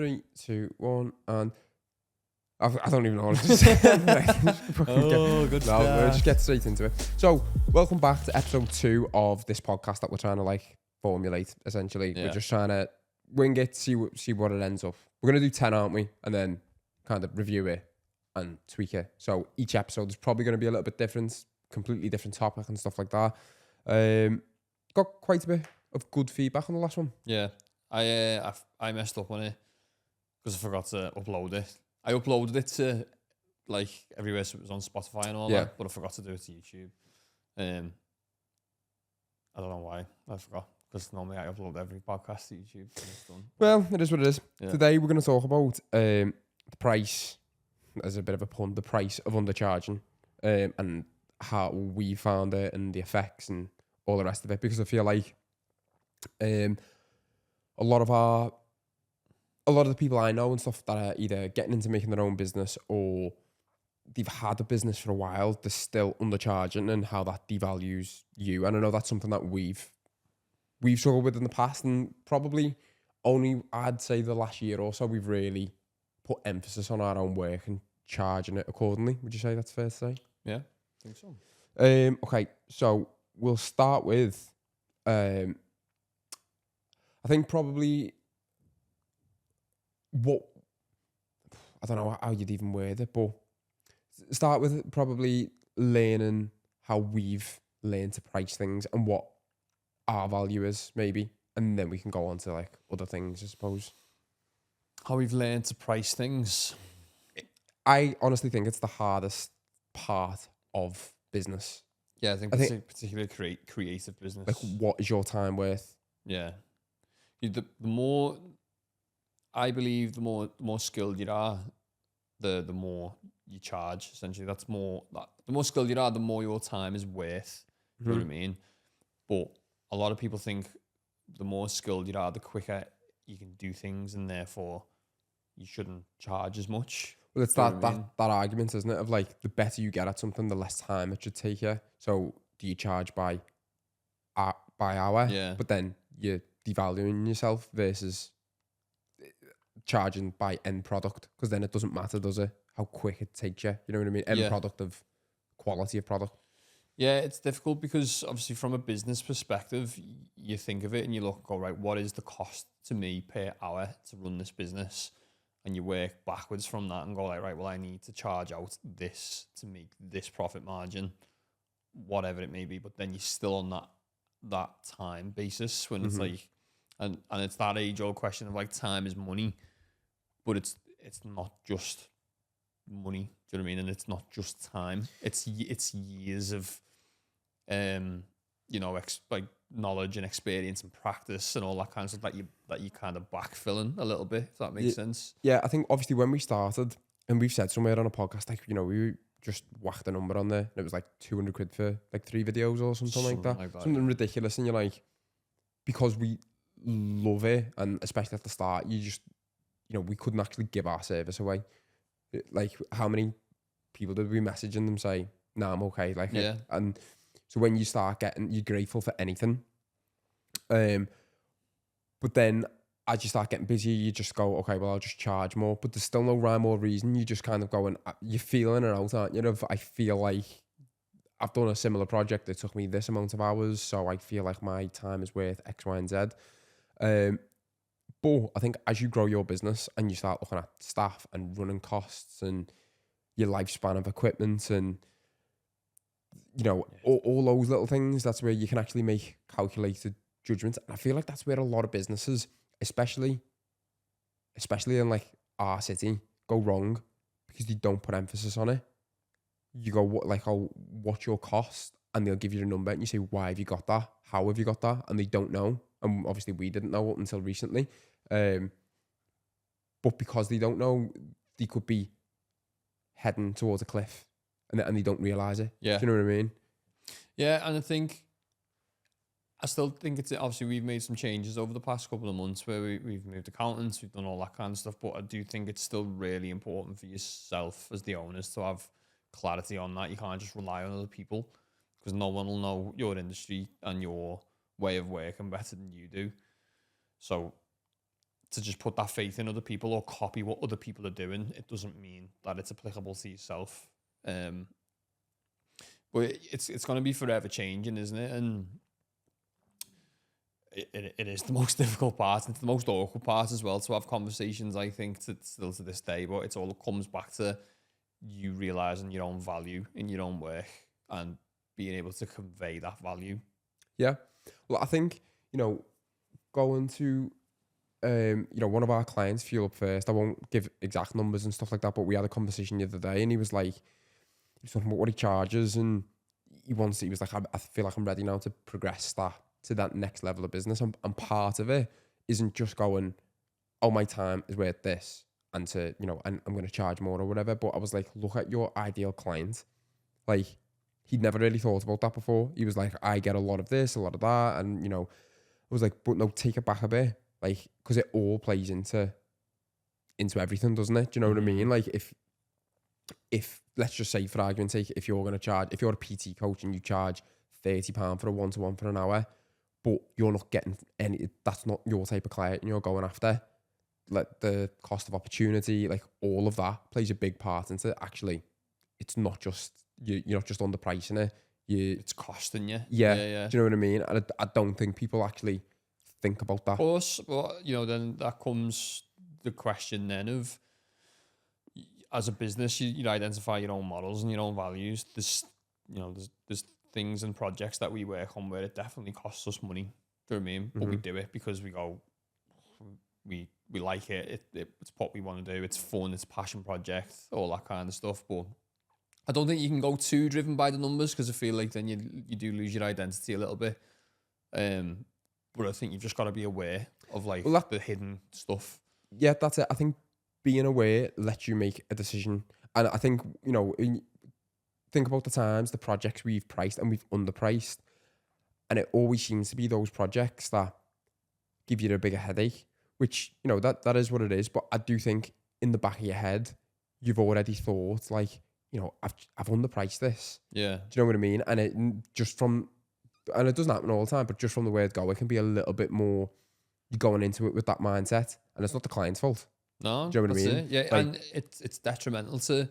Three, two, one, and I don't even know what to say. Good No, we'll stuff. just get straight into it. So, welcome back to episode 2 of this podcast that we're trying to formulate. Essentially, Yeah. we're just trying to wing it, see what it ends up. We're gonna do 10, aren't we? And then kind of review it and tweak it. So each episode is probably going to be a little bit different, completely different topic and stuff like that. Got quite a bit of good feedback on the last one. Yeah, I messed up on it because I forgot to upload it. I uploaded it to like everywhere, so it was on Spotify and all that, but I forgot to do it to YouTube. I don't know why I forgot, because normally I upload every podcast to YouTube. And it's done. Well, it is what it is. Yeah. Today we're going to talk about the price, as a bit of a pun, the price of undercharging, and how we found it and the effects and all the rest of it. Because I feel like a lot of the people I know and stuff that are either getting into making their own business or they've had a business for a while, they're still undercharging, and how that devalues you. And I know that's something that we've struggled with in the past, and probably only, I'd say, the last year or so we've really put emphasis on our own work and charging it accordingly. Would you say that's fair to say? Yeah, I think so. Okay, so we'll start with I think probably I don't know how you'd even word it, but start with probably learning how we've learned to price things and what our value is, maybe, and then we can go on to like other things, I suppose. How we've learned to price things. I honestly think it's the hardest part of business. Yeah, I think particularly creative business. Like, what is your time worth? Yeah, the more, I believe, the more skilled you are, the more you charge. Essentially, the more skilled you are, the more your time is worth. You know what I mean? But a lot of people think the more skilled you are, the quicker you can do things, and therefore you shouldn't charge as much. Well, it's that argument, isn't it? Of like, the better you get at something, the less time it should take you. So do you charge by hour? Yeah. But then you're devaluing yourself versus charging by end product, because then it doesn't matter, does it? How quick it takes you. You know what I mean? End product of quality of product. Yeah, it's difficult because obviously from a business perspective, you think of it and you look, go, right, what is the cost to me per hour to run this business? And you work backwards from that and go like, right, well, I need to charge out this to make this profit margin, whatever it may be. But then you're still on that time basis when it's like, and it's that age-old question of like, time is money, but it's not just money. Do you know what I mean? And it's not just time. It's years of like knowledge and experience and practice and all that kind of stuff that you kind of backfilling a little bit, if that makes sense. Yeah, I think obviously when we started, and we've said somewhere on a podcast, like, we just whacked a number on there, and it was like 200 quid for like 3 videos or something like that. Something ridiculous. And you're like, because we love it, and especially at the start, you just, we couldn't actually give our service away. Like, how many people did we message and them say, "Nah, I'm okay"? Like, yeah. And so when you start you're grateful for anything. But then as you start getting busy, you just go, okay, well, I'll just charge more. But there's still no rhyme or reason. You just kind of go, and you're feeling it out, aren't you? I feel like I've done a similar project that took me this amount of hours, so I feel like my time is worth X, Y, and Z. But I think as you grow your business and you start looking at staff and running costs and your lifespan of equipment and, all those little things, that's where you can actually make calculated judgments. And I feel like that's where a lot of businesses, especially in like our city, go wrong, because they don't put emphasis on it. You go, what's your cost? And they'll give you a number and you say, why have you got that? How have you got that? And they don't know. And obviously we didn't know up until recently. But because they don't know, they could be heading towards a cliff and they don't realise it. Yeah. Do you know what I mean? Yeah, and I still think it's, obviously we've made some changes over the past couple of months where we've moved accountants, we've done all that kind of stuff, but I do think it's still really important for yourself as the owners to have clarity on that. You can't just rely on other people, because no one will know your industry and your way of working better than you do. So to just put that faith in other people or copy what other people are doing, it doesn't mean that it's applicable to yourself. But it's going to be forever changing, isn't it? And it is the most difficult part. It's the most awkward part as well to have conversations, I think, still to this day. But it all comes back to you realizing your own value in your own work and being able to convey that value. Yeah. Well, I think, going to, one of our clients, Fuel Up First, I won't give exact numbers and stuff like that, but we had a conversation the other day and he was talking about what he charges, and he was like, I feel like I'm ready now to progress to that next level of business. And part of it isn't just going, oh, my time is worth this, and to, and I'm going to charge more or whatever. But I was like, look at your ideal client. Like, he'd never really thought about that before. He was like, I get a lot of this, a lot of that. And, I was like, but no, take it back a bit. Like, because it all plays into everything, doesn't it? Do you know what I mean? Like, if let's just say, for argument's sake, if you're a PT coach and you charge £30 for a one-to-one for an hour, but you're not getting that's not your type of client and you're going after, like, the cost of opportunity, like, all of that plays a big part into it. Actually, it's not just, you're not just underpricing it. It's costing you. Yeah. Do you know what I mean? And I don't think people actually think about that. Of course, but then that comes the question then of, as a business, you identify your own models and your own values. There's things and projects that we work on where it definitely costs us money. Do you know what I mean? But we do it because we like it. It's what we want to do. It's fun. It's a passion project. All that kind of stuff. But I don't think you can go too driven by the numbers, because I feel like then you do lose your identity a little bit. But I think you've just got to be aware of the hidden stuff. Yeah, that's it. I think being aware lets you make a decision. And I think, think about the times, the projects we've priced and we've underpriced. And it always seems to be those projects that give you a bigger headache, which, that is what it is. But I do think in the back of your head, you've already thought, like, I've underpriced this. Yeah. Do you know what I mean? And it doesn't happen all the time, but just from the word go, it can be a little bit more, you're going into it with that mindset, and it's not the client's fault. No, do you know what I mean? It. Yeah, and it's detrimental to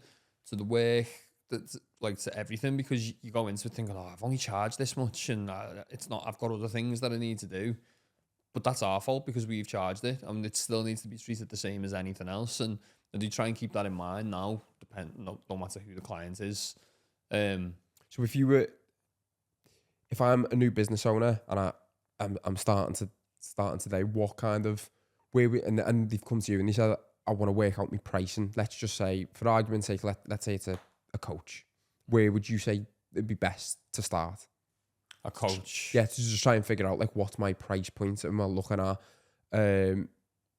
the work, to everything, because you go into it thinking, oh, I've only charged this much, and it's not. I've got other things that I need to do, but that's our fault because we've charged it, and it still needs to be treated the same as anything else. And you try and keep that in mind now, no matter who the client is. So if I'm a new business owner and I'm starting today, what kind of and they've come to you and they said, I want to work out my pricing. Let's just say, for argument's sake, let's say it's a coach. Where would you say it'd be best to start? A coach. Yeah, to just try and figure out, like, what's my price point am I looking at?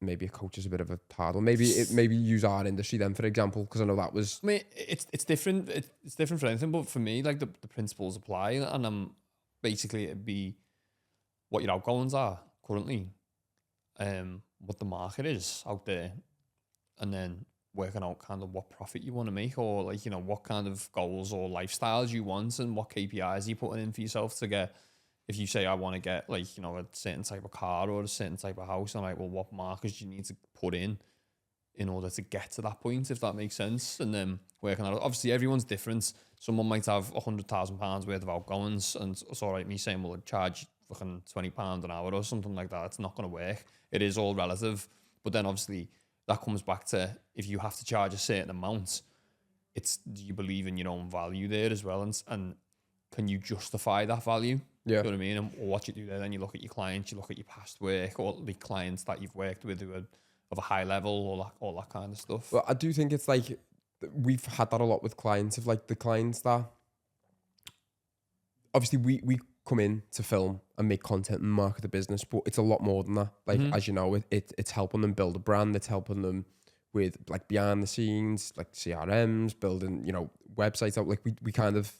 Maybe a coach is a bit of a hard one. Maybe use our industry then, for example, because I know that was. I mean, it's different. It's different for anything, but for me, like, the principles apply, and basically it'd be what your outgoings are currently, what the market is out there, and then working out kind of what profit you want to make, or what kind of goals or lifestyles you want, and what KPIs you're putting in for yourself to get. If you say, I want to get a certain type of car or a certain type of house, I'm like, well, what markers do you need to put in order to get to that point, if that makes sense? And then working out, obviously everyone's different. Someone might have £100,000 worth of outgoings, and it's all right me saying, well, I'd charge fucking £20 an hour or something like that. It's not going to work. It is all relative. But then obviously that comes back to, if you have to charge a certain amount, do you believe in your own value there as well? And can you justify that value? Yeah. You know what I mean? And what you do there, then you look at your clients, you look at your past work, or the clients that you've worked with who are of a high level, all that kind of stuff. Well, I do think it's like, we've had that a lot with clients, of like the clients that obviously we come in to film and make content and market the business, but it's a lot more than that. Like, as you know, it's helping them build a brand. It's helping them with, like, behind the scenes, like CRMs, building, websites out. Like, we kind of,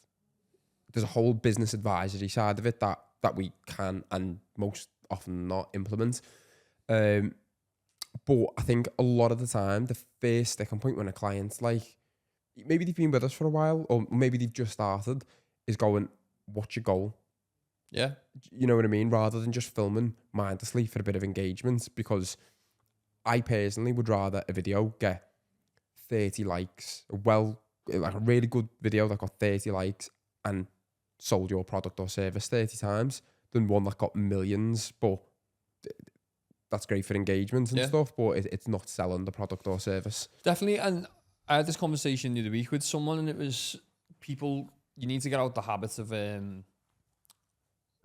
there's a whole business advisory side of it that we can and most often not implement. But I think a lot of the time, the first sticking point when a client's like, maybe they've been with us for a while, or maybe they've just started, is going, what's your goal? Yeah. You know what I mean? Rather than just filming mindlessly for a bit of engagement, because I personally would rather a video get 30 likes, like a really good video that got 30 likes and sold your product or service 30 times than one that got millions, but that's great for engagement and stuff, but it's not selling the product or service. Definitely. And I had this conversation the other week with someone, and it was people, you need to get out the habits of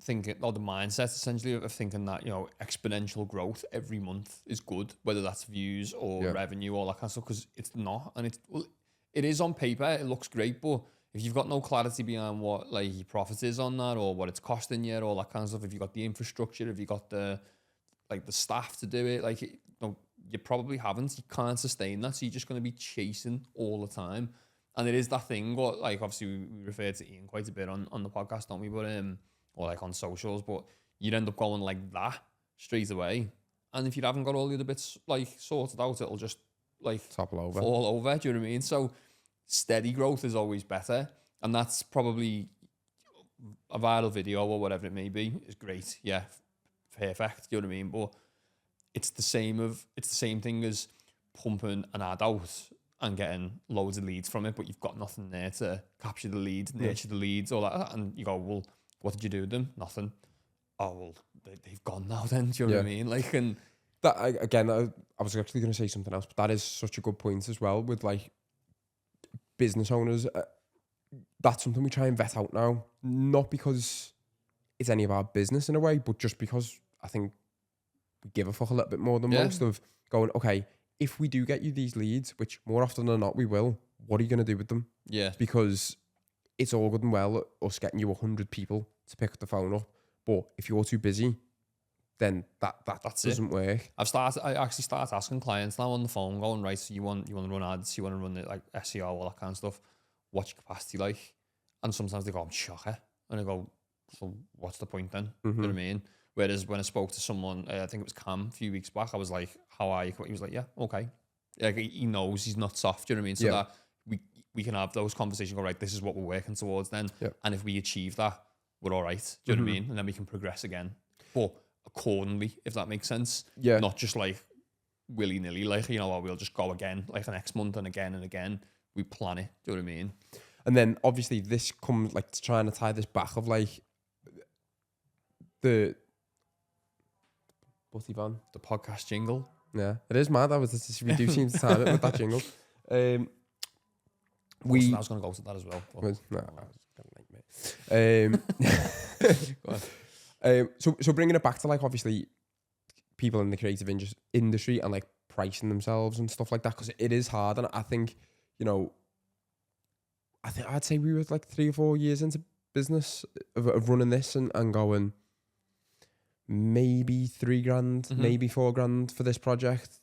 thinking, or the mindset essentially of thinking that, you know, exponential growth every month is good, whether that's views or revenue, all that kind of stuff, because it's not. And it is on paper, it looks great, but if you've got no clarity behind what like your profit is on that or what it's costing you, all that kind of stuff, if you've got the infrastructure, if you've got the staff to do it, you probably haven't. You can't sustain that, so you're just going to be chasing all the time. And it is that thing, what, like, obviously we refer to Ian quite a bit on the podcast, don't we? But or like on socials, but you'd end up going like that straight away. And if you haven't got all the other bits like sorted out, it'll just like Topple over. fall over. Do you know what I mean? So steady growth is always better, and that's probably a viral video or whatever it may be is great. Yeah, perfect. Do you know what I mean? But it's the same thing as pumping an ad out and getting loads of leads from it, but you've got nothing there to capture the leads, nurture the leads, all that. And you go, well, what did you do with them? Nothing. Oh, well, they've gone now then. Do you know what I mean? Like, and that, again, I was actually going to say something else, but that is such a good point as well with like business owners. That's something we try and vet out now, not because it's any of our business in a way, but just because I think we give a fuck a little bit more than most, of going, okay, if we do get you these leads, which more often than not we will, what are you going to do with them? Yeah. Because it's all good and well us getting you 100 people to pick the phone up, but if you're too busy, then that doesn't work. I actually started asking clients now on the phone, going, right, so you want to run ads, you want to run it like SEO, all that kind of stuff. What's your capacity like? And sometimes they go, I'm shocker. And I go, so what's the point then? You know what I mean? Whereas when I spoke to someone, I think it was Cam a few weeks back, I was like, how are you? He was like, yeah, okay. Like, he knows he's not soft, you know what I mean? So that we can have those conversations, go, right, this is what we're working towards then. Yeah. And if we achieve that, we're all right. Do you know what I mean? And then we can progress again. But accordingly, if that makes sense. Yeah. Not just like willy-nilly, like, you know, or we'll just go again, like the next month and again. We plan it. Do you know what I mean? And then obviously this comes like trying to tie this back of like the podcast jingle. Yeah, it is mad. We do seem to time it with that jingle. I was going to go to that as well. So bringing it back to like obviously people in the creative industry and like pricing themselves and stuff like that, because it is hard. And I think, you know, I'd say we were like 3 or 4 years into business of running this and going maybe $3,000, maybe $4,000 for this project,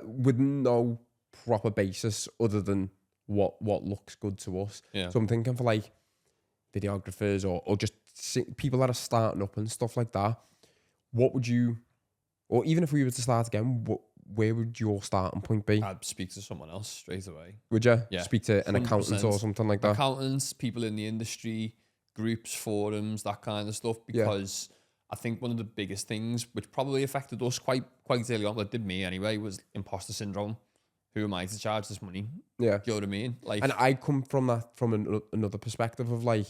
with no proper basis other than what looks good to us. Yeah. So I'm thinking for like videographers or just people that are starting up and stuff like that, what would you, or even if we were to start again, where would your starting point be? I'd speak to someone else straight away. Would you? Yeah. Speak to an 100%. Accountant or something like that? Accountants, people in the industry, groups, forums, that kind of stuff, because I think one of the biggest things which probably affected us quite early on, that did me anyway, was imposter syndrome. Who am I to charge this money? Yeah. Do you know what I mean? Like, and I come from that from another perspective of like,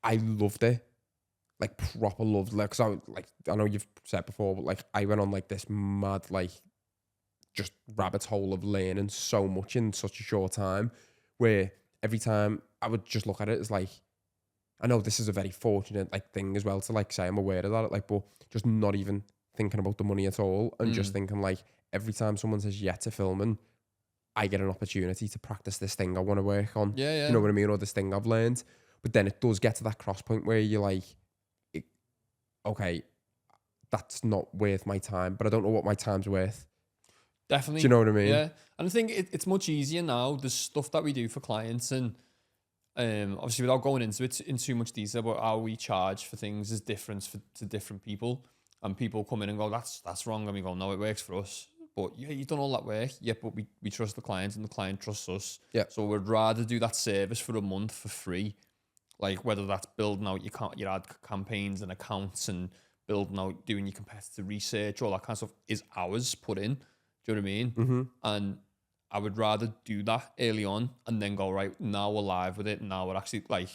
I loved it. Like proper loved, like, cause I know you've said before, but like I went on like this mad, like just rabbit hole of learning so much in such a short time, where every time I would just look at it as like, I know this is a very fortunate like thing as well to like say I'm aware of that, like, but just not even thinking about the money at all, and just thinking like every time someone says yeah to filming, I get an opportunity to practice this thing I want to work on. Yeah. You know what I mean? Or this thing I've learned. But then it does get to that cross point where you're like, okay, that's not worth my time, but I don't know what my time's worth. Definitely. Do you know what I mean? Yeah. And I think it's much easier now. The stuff that we do for clients, and obviously without going into it in too much detail, but how we charge for things is different to different people. And people come in and go, that's wrong. And we go, no, it works for us. But yeah, you've done all that work. Yeah, but we trust the client and the client trusts us. Yeah. So we'd rather do that service for a month for free. Like whether that's building out your ad campaigns and accounts and building out, doing your competitor research, all that kind of stuff is hours put in. Do you know what I mean? Mm-hmm. And I would rather do that early on and then go, right, now we're live with it. Now we're actually like,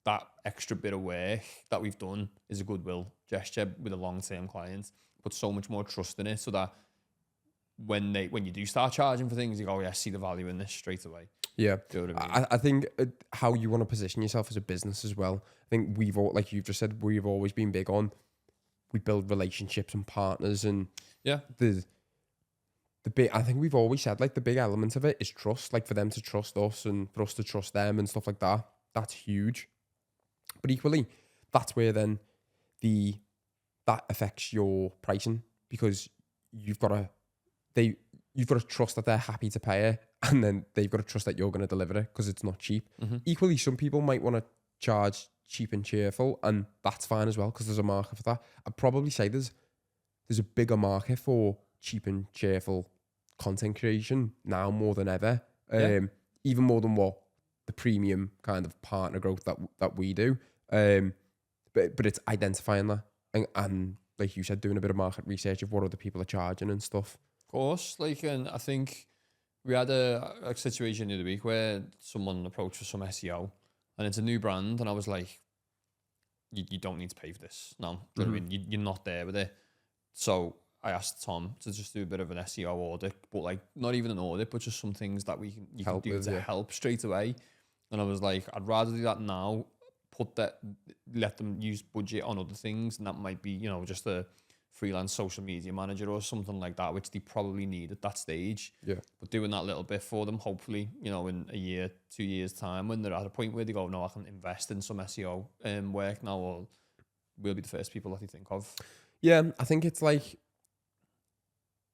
that extra bit of work that we've done is a goodwill gesture with a long-term client. Put so much more trust in it so that when you do start charging for things, you go, yeah, I see the value in this straight away. Yeah. Do you know what I mean? I think how you want to position yourself as a business as well. I think we've all, like you've just said, we've always been big on, we build relationships and partners, and Yeah. the big, I think we've always said like the big element of it is trust, like for them to trust us and for us to trust them and stuff like that. That's huge. But equally, that's where then that affects your pricing, because you've got to trust that they're happy to pay it, and then they've got to trust that you're going to deliver it because it's not cheap. Mm-hmm. Equally, some people might want to charge cheap and cheerful, and that's fine as well because there's a market for that. I'd probably say there's a bigger market for cheap and cheerful content creation now more than ever. Yeah. Even more than what the premium kind of partner growth that we do. But it's identifying that and like you said, doing a bit of market research of what other people are charging and stuff. Of course, like, and I think we had a situation the other week where someone approached for some SEO, and it's a new brand, and I was like, you don't need to pay for this. No, do you know what I mean? You're not there with it. So I asked Tom to just do a bit of an SEO audit, but like not even an audit, but just some things that you can do to help straight away. And I was like, I'd rather do that now, let them use budget on other things, and that might be, just a freelance social media manager or something like that, which they probably need at that stage. Yeah. But doing that little bit for them, hopefully, in a year, 2 years time, when they're at a point where they go, no, I can invest in some SEO work now, or we'll be the first people that they think of. Yeah, I think it's like,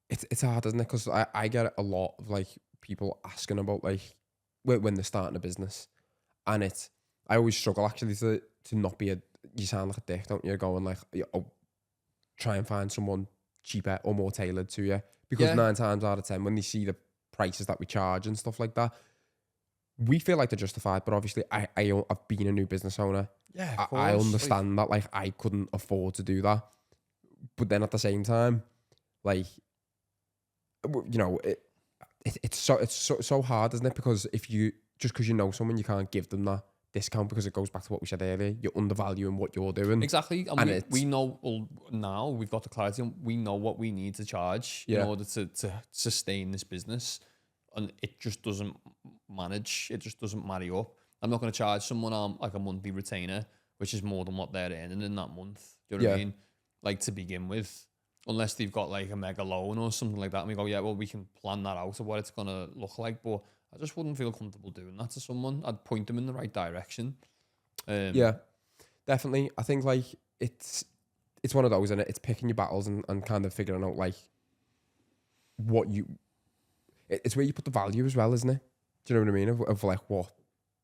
it's hard, isn't it? Because I get a lot of like people asking about like when they're starting a business, and I always struggle actually to not be you sound like a dick, don't you? Going like, try and find someone cheaper or more tailored to you, because 9 times out of 10 when they see the prices that we charge and stuff like that, we feel like they're justified. But obviously I've been a new business owner. Yeah, of course. I understand that like I couldn't afford to do that, but then at the same time, like, it's so hard, isn't it? Because because you know someone, you can't give them that discount, because it goes back to what we said earlier. You're undervaluing what you're doing. Exactly. And we know, well, now we've got the clarity, and we know what we need to charge in order to sustain this business. And it just doesn't manage. It just doesn't marry up. I'm not going to charge someone on like a monthly retainer, which is more than what they're earning in that month. Do you know what I mean? Like, to begin with, unless they've got like a mega loan or something like that. And we go, yeah, well, we can plan that out of what it's going to look like. But I just wouldn't feel comfortable doing that to someone. I'd point them in the right direction. Yeah, definitely. I think like it's one of those, isn't it? It's picking your battles and kind of figuring out like it's where you put the value as well, isn't it? Do you know what I mean? Of like what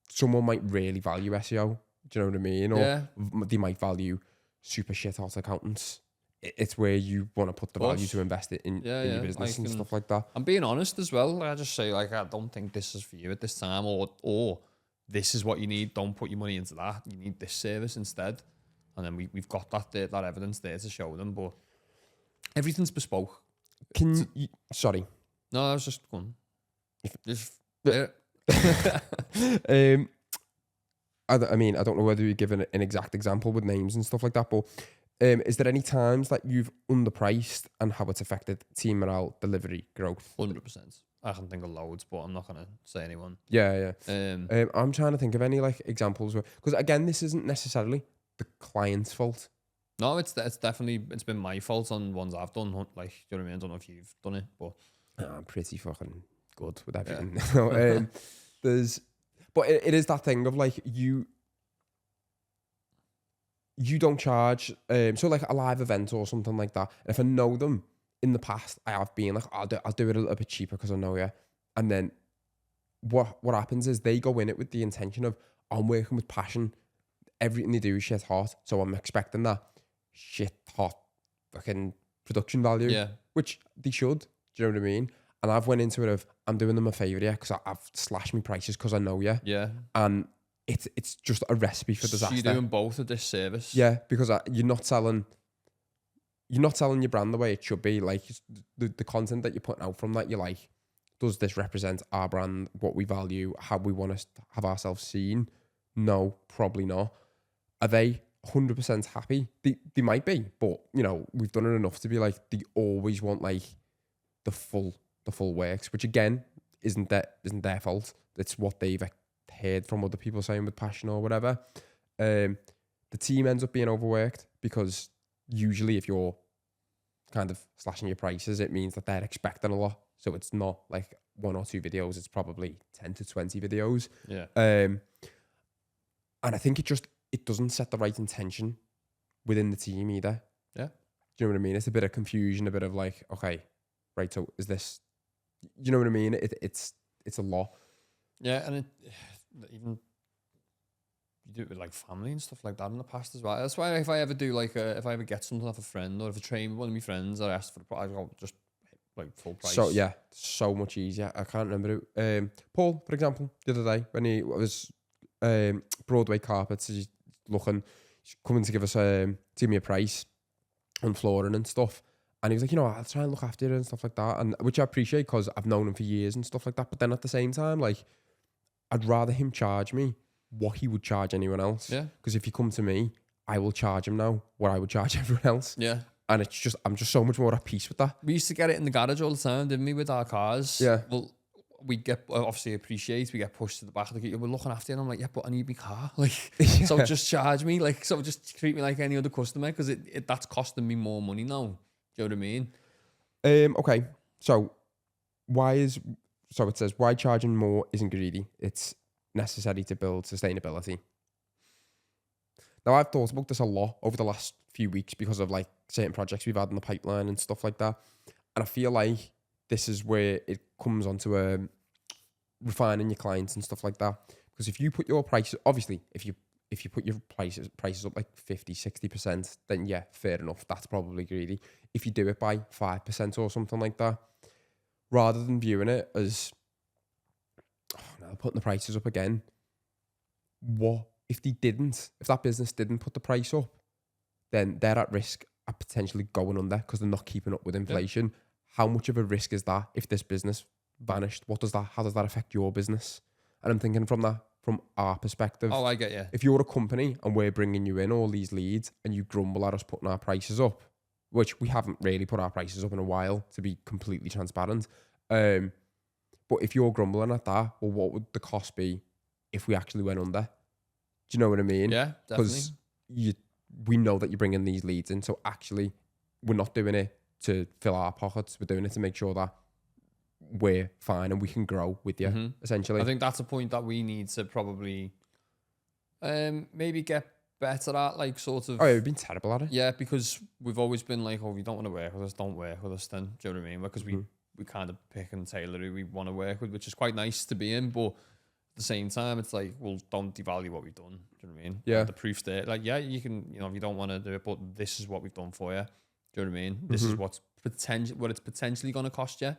someone might really value SEO. Do you know what I mean? Or they might value super shit hot accountants. It's where you want to put the value to invest it in your business and stuff like that. I'm being honest as well. I just say like, I don't think this is for you at this time, or this is what you need. Don't put your money into that. You need this service instead. And then we've got that evidence there to show them. But everything's bespoke. Sorry. No, I was just going. I mean, I don't know whether you're given an exact example with names and stuff like that, but is there any times that you've underpriced and how it's affected team morale, delivery, growth? 100%. I can think of loads, but I'm not going to say anyone. Yeah. I'm trying to think of any like examples because again, this isn't necessarily the client's fault. No, it's definitely been my fault on ones I've done. Like, do you know what I mean? I don't know if you've done it, but I'm pretty fucking good with everything. Yeah. But it is that thing of like you don't charge. So like a live event or something like that. If I know them in the past, I have been like, I'll do it a little bit cheaper because I know you. And then what happens is they go in it with the intention of, I'm working with passion. Everything they do is shit hot. So I'm expecting that shit hot fucking production value. Yeah. Which they should. Do you know what I mean? And I've went into it of, I'm doing them a favour, yeah, because I've slashed my prices because I know you. Yeah. And it's just a recipe for disaster. So you're doing both a disservice. Yeah, because you're not selling you're not selling your brand the way it should be. Like the content that you're putting out from that, you're like, does this represent our brand, what we value, how we want to have ourselves seen? No, probably not. Are they 100% happy? They might be, but we've done it enough to be like, they always want like the full works, which again isn't their fault. It's what they've heard from other people saying with passion or whatever. The team ends up being overworked because usually if you're kind of slashing your prices, it means that they're expecting a lot. So it's not like 1 or 2 videos, it's probably 10 to 20 videos. Yeah. And I think it doesn't set the right intention within the team either. Yeah. Do you know what I mean? It's a bit of confusion, a bit of like, okay, right, so is this, you know what I mean? It's a lot. Yeah, and even you do it with like family and stuff like that in the past as well. That's why if I ever get something off a friend, or if I train with one of my friends, I ask for the price, I'll just like full price. So yeah, so much easier. I can't remember who. Paul, for example, the other day when he was Broadway carpets, he's coming to give me a price on flooring and stuff. And he was like, I'll try and look after you and stuff like that. And which I appreciate because I've known him for years and stuff like that. But then at the same time, like, I'd rather him charge me what he would charge anyone else. Yeah. Because if you come to me, I will charge him now what I would charge everyone else. Yeah. And I'm just so much more at peace with that. We used to get it in the garage all the time, didn't we, with our cars? Yeah. Well, we get we get pushed to the back of the car. We're looking after you, and I'm like, yeah, but I need my car. Like, Yeah. So just charge me. Like, so just treat me like any other customer, because that's costing me more money now. Do you know what I mean? Okay. So it says, why charging more isn't greedy. It's necessary to build sustainability. Now, I've thought about this a lot over the last few weeks because of like certain projects we've had in the pipeline and stuff like that. And I feel like this is where it comes onto refining your clients and stuff like that. Because if you put your prices, obviously, if you put your prices up like 50, 60%, then yeah, fair enough. That's probably greedy. If you do it by 5% or something like that, rather than viewing it as, now putting the prices up again, what if that business didn't put the price up, then they're at risk of potentially going under because they're not keeping up with inflation. Yeah. How much of a risk is that if this business vanished? How does that affect your business? And I'm thinking from our perspective. Oh, I get you. If you're a company and we're bringing you in all these leads and you grumble at us putting our prices up, which we haven't really put our prices up in a while, to be completely transparent. But if you're grumbling at that, well, what would the cost be if we actually went under? Do you know what I mean? Yeah, definitely. Because we know that you're bringing these leads in, so actually we're not doing it to fill our pockets. We're doing it to make sure that we're fine and we can grow with you, essentially. I think that's a point that we need to probably maybe get better at, like sort of. Oh, yeah, we've been terrible at it. Yeah, because we've always been like, oh, if you don't want to work with us, don't work with us then. Do you know what I mean? Because we kind of pick and tailor who we want to work with, which is quite nice to be in, but at the same time, it's like, well, don't devalue what we've done. Do you know what I mean? Yeah. Like the proof's there. Like, yeah, you can, if you don't want to do it, but this is what we've done for you. Do you know what I mean? This is what it's potentially going to cost you.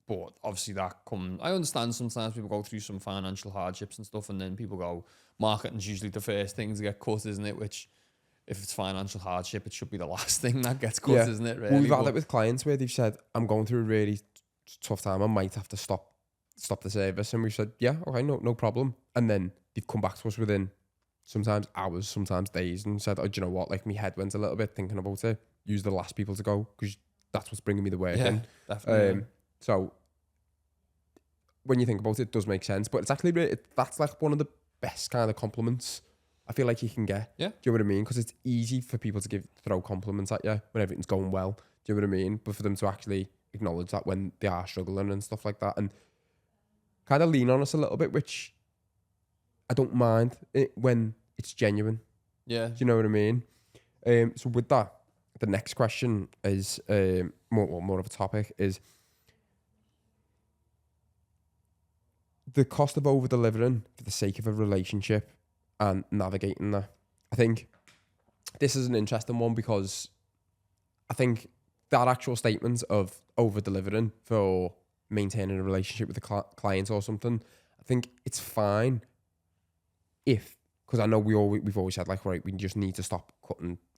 But obviously I understand sometimes people go through some financial hardships and stuff, and then people go, marketing's usually the first thing to get cut, isn't it? Which, if it's financial hardship, it should be the last thing that gets cut, isn't it? Really? Well, we've had it with clients where they've said, I'm going through a really tough time, I might have to stop the service. And we've said, yeah, okay, no problem. And then they've come back to us within sometimes hours, sometimes days, and said, oh, do you know what? Like, my head went a little bit thinking about it. Use the last people to go because that's what's bringing me the work in. Definitely. So when you think about it, it does make sense. But it's actually that's like one of the best kind of compliments I feel like you can get. Yeah. Do you know what I mean? Because it's easy for people to throw compliments at you when everything's going well. Do you know what I mean? But for them to actually acknowledge that when they are struggling and stuff like that, and kind of lean on us a little bit, which I don't mind it when it's genuine. Yeah. Do you know what I mean? So with that, the next question is more of a topic is the cost of over-delivering for the sake of a relationship and navigating that. I think this is an interesting one because I think that actual statement of over-delivering for maintaining a relationship with a client or something, I think it's fine because I know we've always said like, right, we just need to stop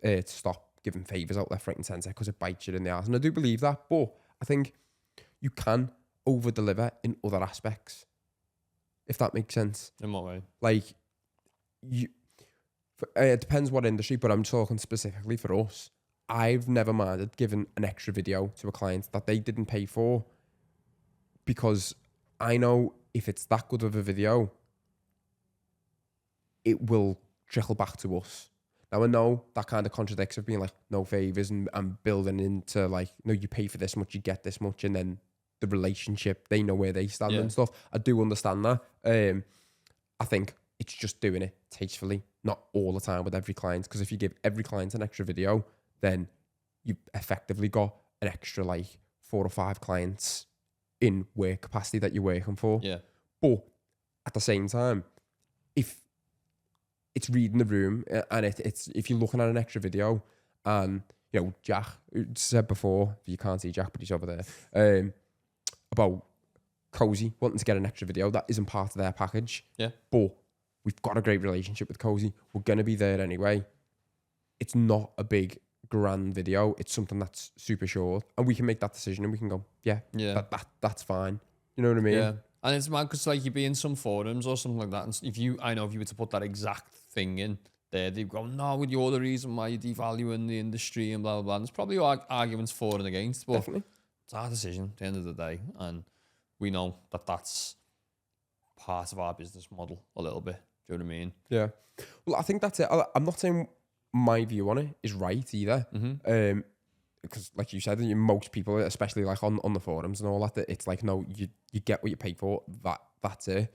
to stop giving favors out left, right, and center because it bites you in the ass, and I do believe that. But I think you can over deliver in other aspects, if that makes sense. In what way? Like it depends what industry, but I'm talking specifically for us. I've never minded giving an extra video to a client that they didn't pay for, because I know if it's that good of a video, it will trickle back to us. Now I know that kind of contradicts of being like no favors and building into like, no, you pay for this much, you get this much, and then the relationship, they know where they stand and stuff. I do understand that. I think it's just doing it tastefully, not all the time with every client. Because if you give every client an extra video, then you've effectively got an extra like 4 or 5 clients in work capacity that you're working for. Yeah. But at the same time, if it's reading the room and it's if you're looking at an extra video and, you know, Jack said before, you can't see Jack, but he's over there, about Cozy wanting to get an extra video, that isn't part of their package. Yeah. But we've got a great relationship with Cozy. We're going to be there anyway. It's not a big grand video. It's something that's super short, and we can make that decision and we can go, that's fine. You know what I mean? Yeah. And it's mad because like you'd be in some forums or something like that, and if you were to put that exact thing in there, they'd go, no, you're the reason why you're devaluing the industry and blah blah blah. And there's probably arguments for and against, but Definitely. It's our decision at the end of the day, and we know that that's part of our business model a little bit. Do you know what I mean? Yeah. Well, I think that's it. I'm not saying my view on it is right either. Because like you said, most people, especially like on the forums and all that, it's like, no, you get what you pay for. That's it.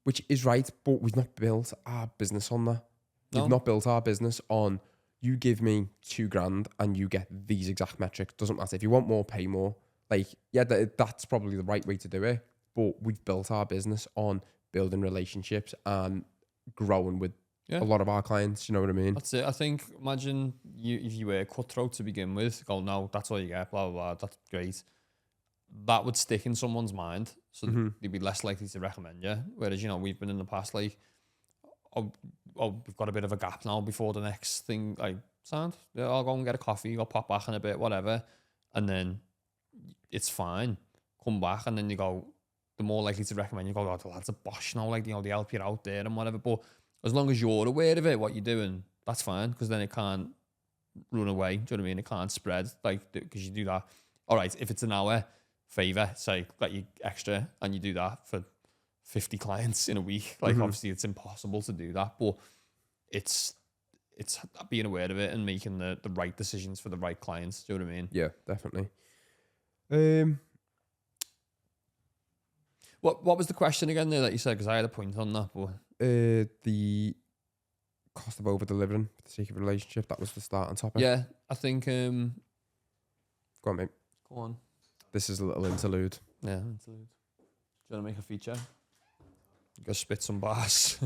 Which is right, but we've not built our business on that. No. We've not built our business on, you give me $2,000 and you get these exact metrics. Doesn't matter. If you want more, pay more. Like, yeah, that's probably the right way to do it. But we've built our business on building relationships and growing with a lot of our clients. You know what I mean? That's it. I think, imagine if you were cutthroat to begin with, go, no, that's all you get, blah, blah, blah, that's great. That would stick in someone's mind. So they'd be less likely to recommend you. Whereas, you know, we've been in the past like, oh, we've got a bit of a gap now before the next thing. Like, sound, yeah, I'll go and get a coffee, I'll pop back in a bit, whatever. And then it's fine. Come back and then you go, the more likely to recommend you go, oh, the lads are bosh now, like, you know, they help you out there and whatever. But as long as you're aware of it, what you're doing, that's fine, because then it can't run away. Do you know what I mean? It can't spread, like, because you do that. All right, if it's an hour favor, say, that you extra, and you do that for 50 clients in a week, like, obviously it's impossible to do that, but it's being aware of it and making the right decisions for the right clients. Do you know what I mean? Yeah, definitely. What was the question again there that you said? Because I had a point on that. But the cost of over delivering for the sake of a relationship. That was the starting topic. Yeah, I think. Go on, mate. Go on. This is a little interlude. Yeah, interlude. Do you want to make a feature? Go spit some bars.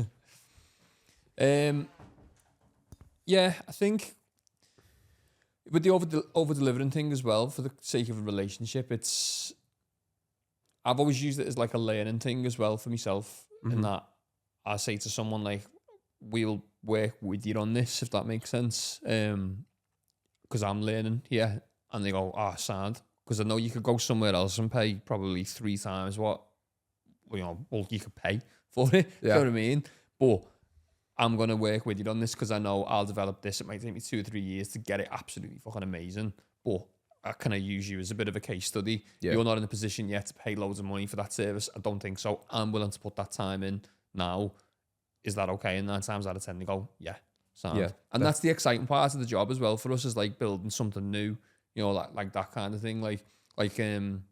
Yeah, I think with the over delivering thing as well, for the sake of a relationship, I've always used it as like a learning thing as well for myself. In that I say to someone like, we'll work with you on this, if that makes sense. Because I'm learning here, and they go, sad. Because I know you could go somewhere else and pay probably 3 times what, you know, well, you could pay for it. Yeah. You know what I mean? But I'm going to work with you on this because I know I'll develop this. It might take me 2 or 3 years to get it absolutely fucking amazing. But I kind of use you as a bit of a case study. Yeah. You're not in a position yet to pay loads of money for that service. I don't think so. I'm willing to put that time in now. Is that okay? And 9 times out of 10, they go, yeah, sound. Yeah, and that's the exciting part of the job as well for us, is like building something new, you know, like that kind of thing. Like thinking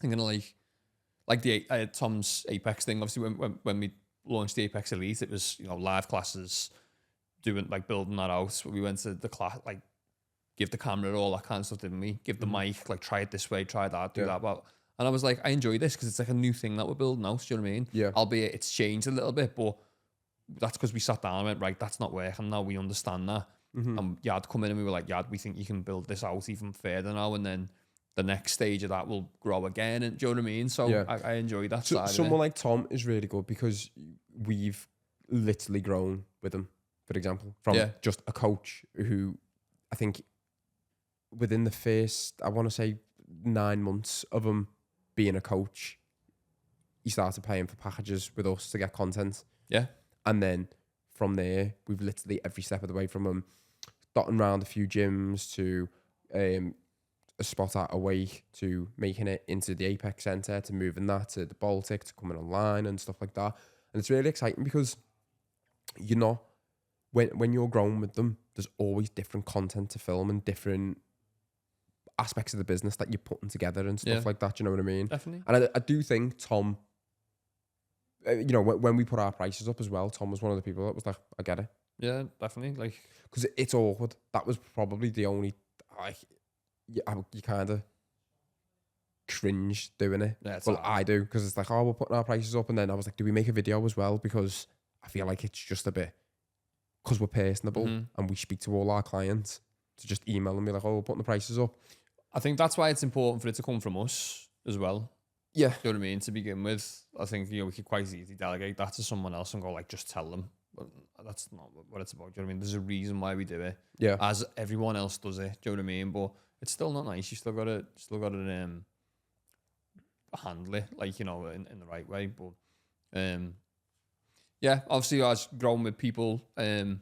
like the Tom's Apex thing. Obviously, when we launched the Apex Elite, it was, you know, live classes, doing like building that out. We went to the class, like give the camera, all that kind of stuff, didn't we? Give the mic, like try it this way, try that, do that. Well, and I was like, I enjoy this because it's like a new thing that we're building out. Do you know what I mean? Yeah. Albeit it's changed a little bit, but that's because we sat down and went, right, that's not working now. We understand that. And Yad come in and we were like, Yad, we think you can build this out even further now, and then the next stage of that will grow again. And do you know what I mean? So I enjoy that side. Someone like Tom is really good because we've literally grown with them, for example, from just a coach who I think within the first, I want to say 9 months of him being a coach, he started paying for packages with us to get content. Yeah. And then from there, we've literally every step of the way from him dotting around a few gyms to a spot at Awake to making it into the Apex Centre to moving that to the Baltic to coming online and stuff like that. And it's really exciting because you're not, when you're growing with them, there's always different content to film and different aspects of the business that you're putting together and stuff like that. Do you know what I mean? Definitely. And I do think Tom, you know, when we put our prices up as well, Tom was one of the people that was like, I get it. Yeah, definitely. Like, because it's awkward. That was probably the only, like, you kind of cringe doing it. Yeah, well, I do, because it's like, oh, we're putting our prices up. And then I was like, do we make a video as well? Because I feel like it's just a bit, because we're personable and we speak to all our clients, to just email them and be like, oh, we're putting the prices up. I think that's why it's important for it to come from us as well. Yeah. You know what I mean? To begin with, I think, you know, we could quite easily delegate that to someone else and go like, just tell them. But that's not what it's about. Do you know what I mean? There's a reason why we do it. Yeah. As everyone else does it. Do you know what I mean? But it's still not nice. You still gotta handle it, like, you know, in the right way. But yeah, obviously as growing with people, and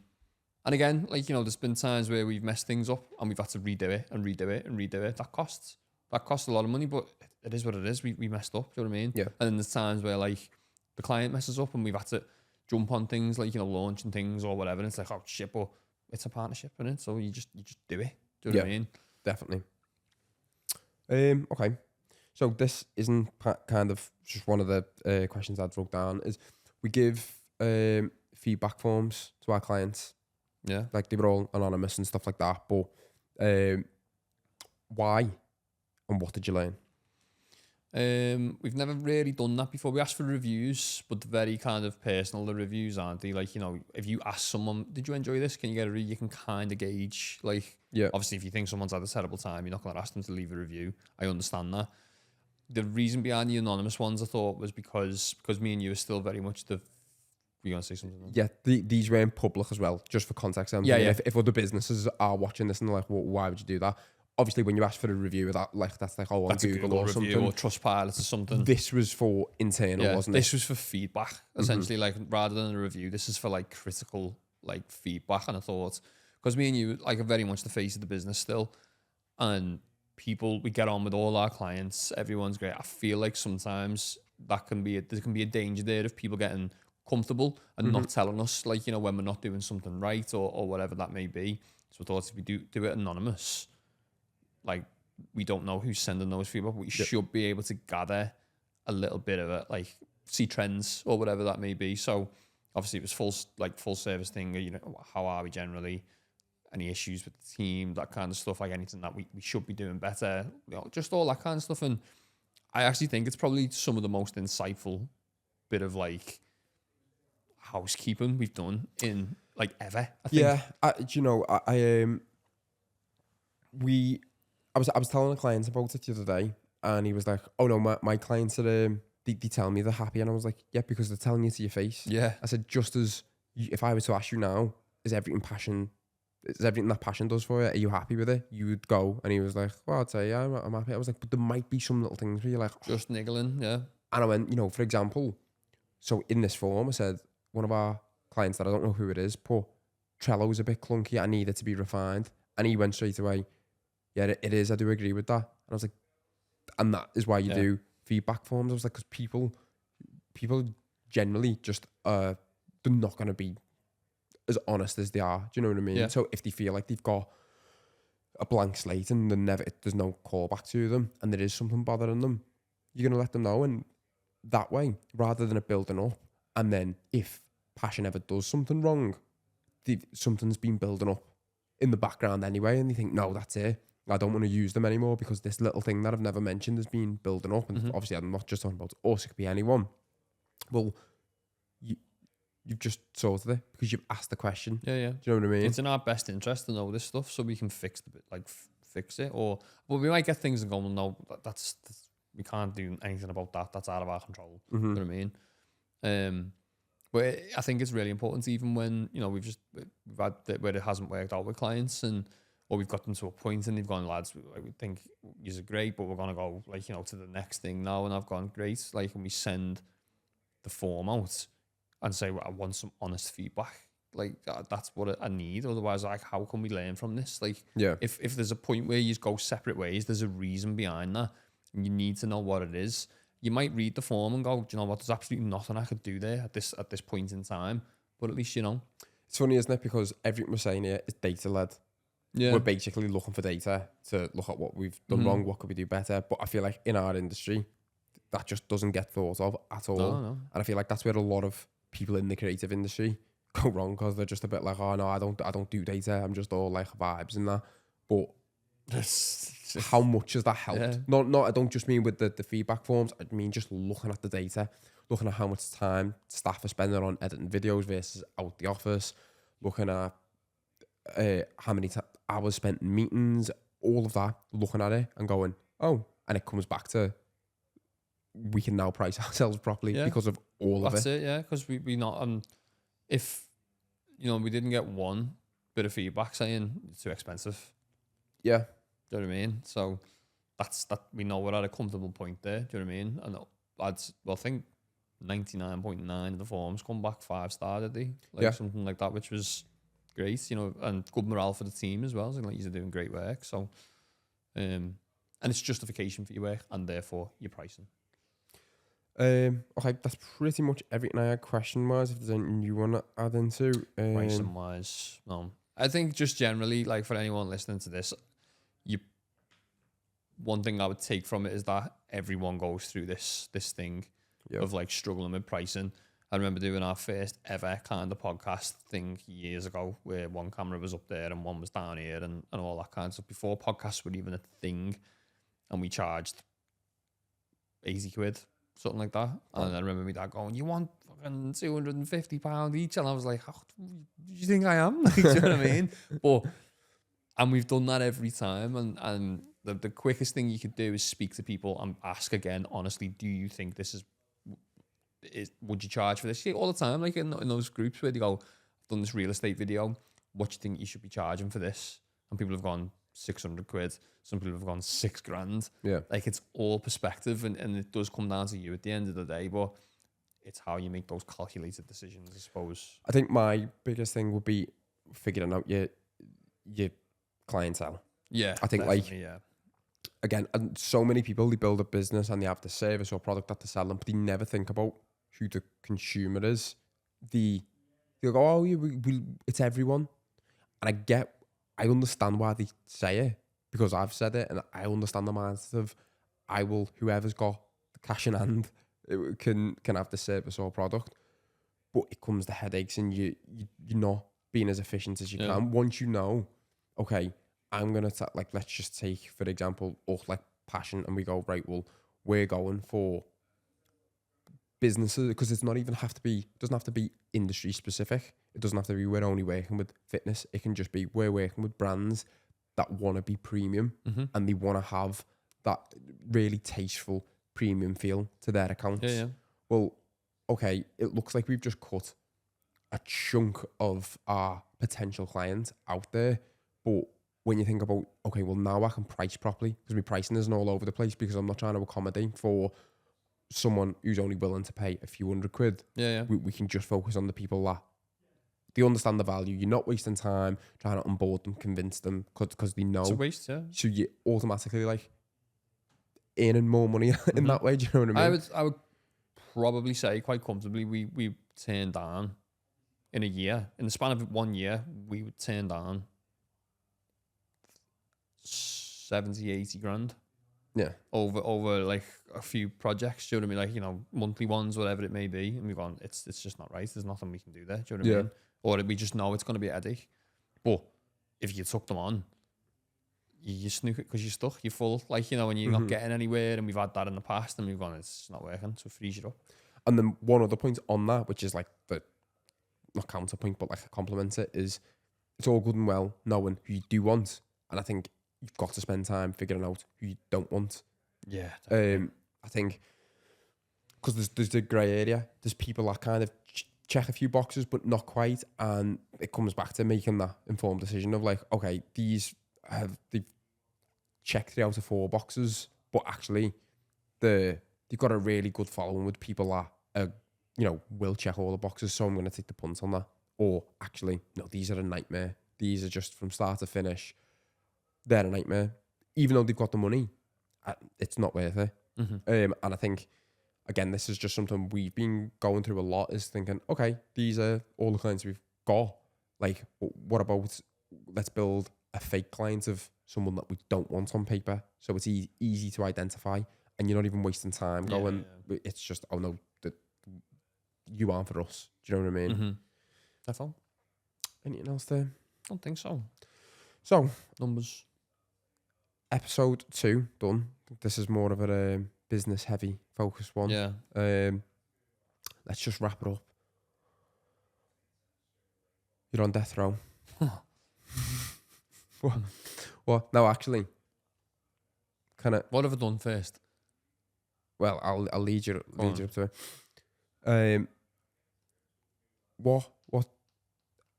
again, like, you know, there's been times where we've messed things up and we've had to redo it and redo it and redo it. That costs a lot of money, but it is what it is. We messed up. Do you know what I mean? Yeah. And then there's times where like the client messes up and we've had to jump on things like, you know, launching things or whatever. And it's like, oh shit, but it's a partnership, isn't it? So you just do it. Do you know what I mean? Definitely. Okay. So this isn't kind of just one of the questions I wrote down. Is we give feedback forms to our clients. Yeah. Like they were all anonymous and stuff like that. But why and what did you learn? We've never really done that before. We asked for reviews, but very kind of personal, the reviews, aren't they? Like, you know, if you ask someone, did you enjoy this? Can you get a review? You can kind of gauge, like, obviously if you think someone's had a terrible time, you're not going to ask them to leave a review. I understand that. The reason behind the anonymous ones, I thought, was because me and you are still very much the... Were you going to say something? Yeah, these were in public as well, just for context. If other businesses are watching this and they're like, well, why would you do that? Obviously, when you ask for a review, that's like, oh, on Google or something, or Trustpilot or something. This was for internal, wasn't it? This was for feedback, essentially. Like, rather than a review, this is for like critical, like, feedback. And I thought, because me and you, like, are very much the face of the business still, and people, we get on with all our clients. Everyone's great. I feel like sometimes there can be a danger there of people getting comfortable and not telling us, like, you know, when we're not doing something right or whatever that may be. So I thought if we do it anonymous, like, we don't know who's sending those feedback, but we should be able to gather a little bit of it, like, see trends or whatever that may be. So obviously it was full service thing, you know, how are we generally, any issues with the team, that kind of stuff, like anything that we should be doing better, you know, just all that kind of stuff. And I actually think it's probably some of the most insightful bit of, like, housekeeping we've done in, like, ever, I think. Yeah, I was telling a client about it the other day, and he was like, oh no, my clients are they tell me they're happy, and I was like, yeah, because they're telling you to your face. Yeah. I said, just as if I were to ask you now, is everything that passion does for you, are you happy with it? You would go. And he was like, well, I'd say, yeah, I'm happy. I was like, but there might be some little things where you're like, oh. Just niggling. Yeah. And I went, you know, for example, so in this form, I said, one of our clients that I don't know who it is, put Trello's a bit clunky, I need it to be refined. And he went straight away, yeah, it is, I do agree with that. And I was like, and that is why you do feedback forms. I was like, because people generally just they're not going to be as honest as they are. Do you know what I mean? Yeah. So if they feel like they've got a blank slate and there's no callback to them and there is something bothering them, you're going to let them know. And that way, rather than it building up, and then if passion ever does something wrong, something's been building up in the background anyway, and they think, no, that's it. I don't want to use them anymore because this little thing that I've never mentioned has been building up. And obviously I'm not just talking about us, it could be anyone. Well, you've just sorted it because you've asked the question. Yeah, yeah. Do you know what I mean? It's in our best interest to know this stuff so we can fix it. Or, well, we might get things and go, well, no, that's we can't do anything about that. That's out of our control. You know what I mean? But I think it's really important, even when, you know, we've had where it hasn't worked out with clients, or we've got them to a point and they've gone, lads, we think you're great, but we're going to go, like, you know, to the next thing now. And I've gone, great. Like, and we send the form out and say, well, I want some honest feedback. Like, that's what I need. Otherwise, like, how can we learn from this? Like, if there's a point where you go separate ways, there's a reason behind that. And you need to know what it is. You might read the form and go, do you know what? There's absolutely nothing I could do there at this point in time. But at least you know. It's funny, isn't it? Because everything we're saying here is data led. Yeah. We're basically looking for data to look at what we've done wrong, what could we do better. But I feel like in our industry, that just doesn't get thought of at all. No. And I feel like that's where a lot of people in the creative industry go wrong, because they're just a bit like, oh no, I don't do data. I'm just all like vibes and that. But how much has that helped? Yeah. Not. I don't just mean with the feedback forms. I mean just looking at the data, looking at how much time staff are spending on editing videos versus out the office, looking at how many hours spent in meetings, all of that, looking at it and going, oh, and it comes back to we can now price ourselves properly because of all of it. That's it, yeah. Because we not if you know we didn't get one bit of feedback saying it's too expensive. Yeah. Do you know what I mean? So that we know we're at a comfortable point there. Do you know what I mean? And I think 99.9 of the forms come back 5-star, did they? Like something like that, which was great, you know, and good morale for the team as well. So like, you're doing great work. So, and it's justification for your work and therefore your pricing. Okay, that's pretty much everything I had question wise. If there's anything you want to add into pricing wise, no. I think just generally, like for anyone listening to this, one thing I would take from it is that everyone goes through this thing of like struggling with pricing. I remember doing our first ever kind of podcast thing years ago where one camera was up there and one was down here and all that kind of stuff before podcasts were even a thing, and we charged 80 quid, something like that. And I remember my dad going, you want fucking £250 each? And I was like, how do you think I am? Like, do you know what I mean? And we've done that every time. And the quickest thing you could do is speak to people and ask again, honestly, do you think this is would you charge for this? Yeah, all the time, like in those groups where they go, I've done this real estate video, what do you think you should be charging for this? And people have gone 600 quid. Some people have gone $6,000. Yeah. Like, it's all perspective, and it does come down to you at the end of the day, but it's how you make those calculated decisions, I suppose. I think my biggest thing would be figuring out your clientele. Yeah. I think again, and so many people, they build a business and they have the service or product that they're selling, but they never think about who the consumer is. They'll go, oh, yeah, it's everyone. And I understand why they say it, because I've said it, and I understand the mindset of whoever's got the cash in hand can have the service or product. But it comes to headaches, and you're not being as efficient as you can. Once you know, okay, I'm going to, let's just take, for example, like Passion, and we go, right, well, we're going for businesses, because it doesn't have to be industry specific. It doesn't have to be we're only working with fitness. It can just be we're working with brands that want to be premium and they want to have that really tasteful premium feel to their accounts. Yeah. Well, okay, it looks like we've just cut a chunk of our potential clients out there, but when you think about, okay, well, now I can price properly, because my pricing isn't all over the place, because I'm not trying to accommodate for someone who's only willing to pay a few £100. Yeah. We can just focus on the people that they understand the value. You're not wasting time trying to onboard them, convince them, because they know. It's a waste, yeah. So you automatically like earning more money in that way. Do you know what I mean? I would probably say quite comfortably we turned down in a year, in the span of 1 year, we would turn down 70-80 grand. Yeah. Over like a few projects, do you know what I mean? Like, you know, monthly ones, whatever it may be. And we've gone, it's just not right. There's nothing we can do there. Do you know what I mean? Or we just know it's going to be a headache. But if you took them on, you snook it because you're stuck. You're full. Like, you know, when you're not getting anywhere, and we've had that in the past, and we've gone, it's not working. So it frees you up. And then one other point on that, which is like the, not counterpoint, but like a compliment it, is it's all good and well knowing who you do want. And I think you've got to spend time figuring out who you don't want. Yeah. I think because there's the grey area. There's people that kind of check a few boxes, but not quite. And it comes back to making that informed decision of like, okay, they've checked 3 out of 4 boxes, but actually they've got a really good following with people that will check all the boxes. So I'm going to take the punt on that. Or actually, no, these are a nightmare. These are just from start to finish. They're a nightmare. Even though they've got the money, it's not worth it. And I think, again, this is just something we've been going through a lot, is thinking, okay, these are all the clients we've got. Like, what about, let's build a fake client of someone that we don't want on paper. So it's easy to identify, and you're not even wasting time going, it's just, oh no, you aren't for us. Do you know what I mean? That's all. Anything else there? Don't think so. So, Numbers. episode 2 done. This is more of a business heavy focused one. Yeah. Let's just wrap it up. You're on death row. What? No, actually, kind of. What have I done first? Well, I'll lead you up to it. What?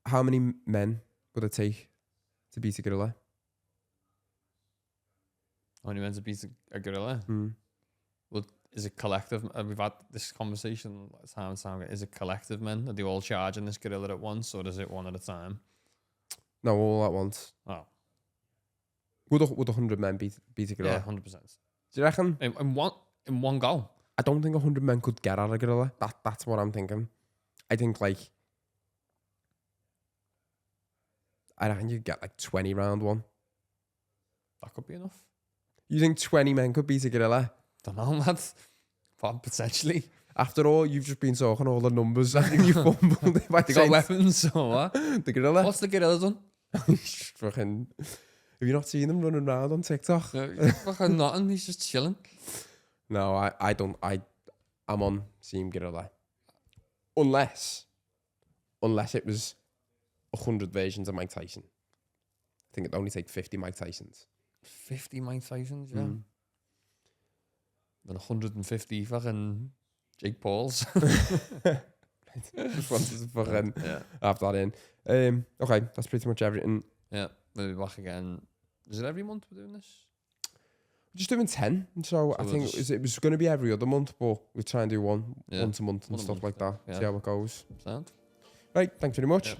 How many men would it take to beat a gorilla? How many men to beat a gorilla? Well, is it collective? We've had this conversation time and time again. Is it collective men? Are they all charging this gorilla at once, or is it one at a time? No, all at once. Oh. Would 100 men beat a gorilla? Yeah, 100%. Do you reckon? In one go? I don't think 100 men could get at a gorilla. That's what I'm thinking. I think I reckon you'd get 20 round one. That could be enough. You think 20 men could beat a gorilla? Don't know, man. Potentially. After all, you've just been talking all the numbers and you fumbled it by They got weapons or what? The gorilla? What's the gorilla done? Fucking... Have you not seen him running around on TikTok? No, fucking nothing. He's just chilling. No, I don't. I'm on Team Gorilla. Unless it was 100 versions of Mike Tyson. I think it'd only take 50 Mike Tysons. 50 Mike Tysons, yeah. Then 150 fucking Jake Pauls. Just wanted to fucking have that in. Okay, that's pretty much everything. Yeah, we'll be back again. Is it every month we're doing this? We're just doing 10. So I think it was going to be every other month, but we'll try and do once a month and stuff like that. Yeah. See how it goes. Sound? Right, thanks very much. Yeah.